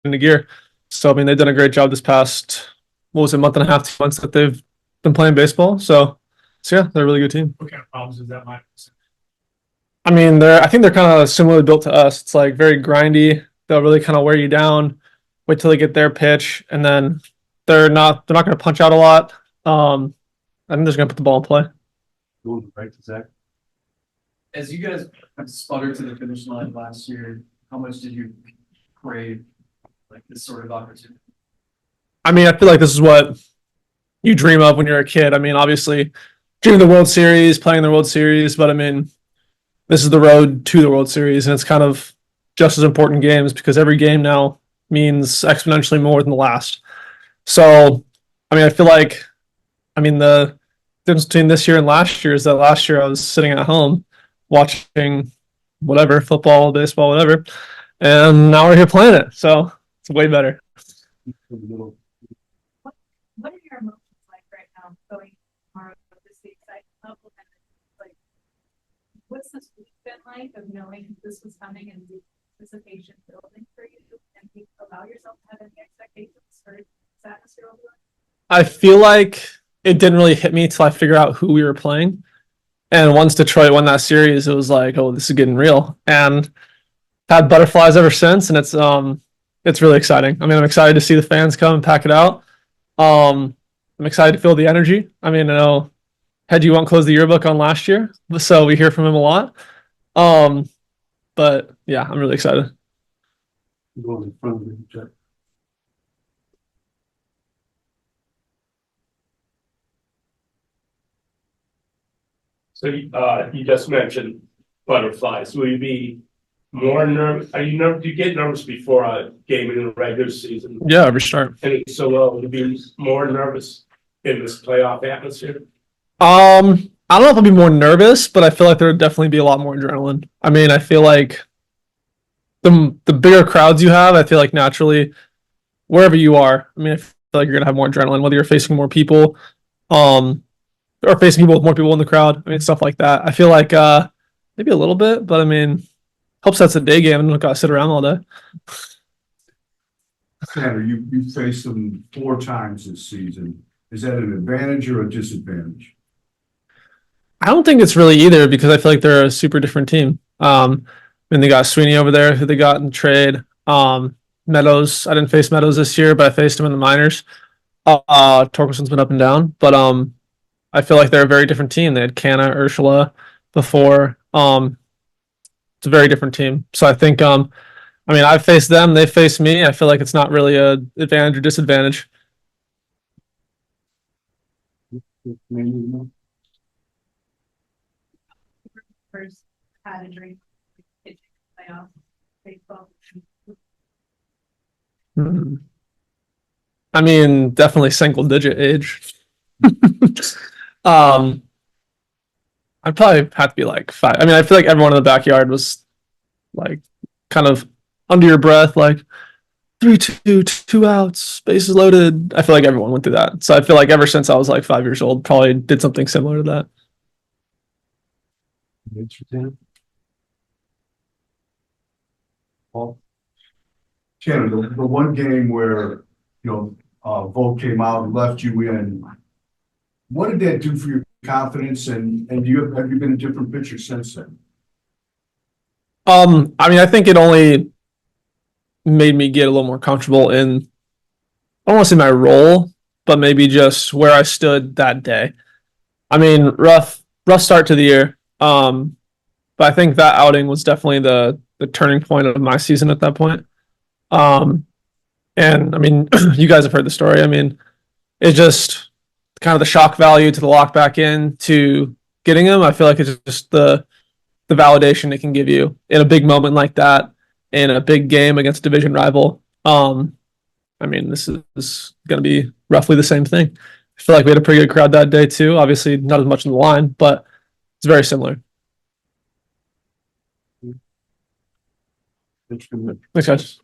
into gear. So I mean, they've done a great job this past, what was it, month and a half, 2 months that they've been playing baseball. So yeah, they're a really good team. What kind of problems is that, Mike? I mean, I think they're kind of similarly built to us. It's like very grindy. They'll really kind of wear you down, wait till they get their pitch, and then they're not going to punch out a lot. I think they're just going to put the ball in play. Going right to Zach. As you guys sputtered to the finish line last year, how much did you crave like this sort of opportunity? I mean, I feel like this is what you dream of when you're a kid. I mean, obviously, dreaming the World Series, playing the World Series, but I mean, this is the road to the World Series, and it's kind of just as important games because every game now means exponentially more than the last. So, I mean, I feel like, I mean, the difference between this year and last year is that last year I was sitting at home watching whatever, football, baseball, whatever, and now we're here playing it. So it's way better. What are your emotions like right now going tomorrow to see excitement level and like what's this week been like of knowing this was coming and the anticipation building for you and you allow yourself to have any expectations for this atmosphere over there? I feel like it didn't really hit me till I figured out who we were playing. And once Detroit won that series, it was like, oh, this is getting real. And had butterflies ever since, and it's really exciting. I mean, I'm excited to see the fans come and pack it out. I'm excited to feel the energy. I mean, I know Hedgie won't close the yearbook on last year, so we hear from him a lot. But yeah, I'm really excited. Going in front of you, Jack. So you just mentioned butterflies. Will you be more nervous? Are you nervous? Do you get nervous before a game in the regular season? Yeah, every start. And so will you be more nervous in this playoff atmosphere? I don't know if I'll be more nervous, but I feel like there would definitely be a lot more adrenaline. I mean, I feel like the bigger crowds you have, I feel like naturally, wherever you are, I mean, I feel like you're gonna have more adrenaline, whether you're facing more people, or facing people with more people in the crowd. I mean, stuff like that. I feel like maybe a little bit, but I mean, helps that's a day game and don't gotta sit around all day. Tanner, you faced them 4 times this season. Is that an advantage or a disadvantage? I don't think it's really either because I feel like they're a super different team. And they got Sweeney over there who they got in trade. Meadows, I didn't face Meadows this year, but I faced him in the minors. Torkelson's been up and down, but I feel like they're a very different team. They had Canna, Ursula before. It's a very different team. So I think I mean I've faced them, they faced me. I feel like it's not really a advantage or disadvantage. First had a drink pitching playoff baseball. I mean, definitely single digit age. I'd probably have to be like 5. I mean, I feel like everyone in the backyard was like kind of under your breath, like 3-2, 2 outs, bases loaded. I feel like everyone went through that. So I feel like ever since I was like 5 years old, probably did something similar to that. Well, Tanner, the one game where Vogt came out and left you in, what did that do for your confidence? And have you been a different pitcher since then? I mean, I think it only made me get a little more comfortable in, I don't want to say my role, but maybe just where I stood that day. I mean, rough start to the year. But I think that outing was definitely the turning point of my season at that point. And I mean, you guys have heard the story. I mean, it's just kind of the shock value to the lock back in to getting him. I feel like it's just the validation it can give you in a big moment like that, in a big game against a division rival. I mean, this is going to be roughly the same thing. I feel like we had a pretty good crowd that day too. Obviously, not as much in the line, but it's very similar. Thanks, guys.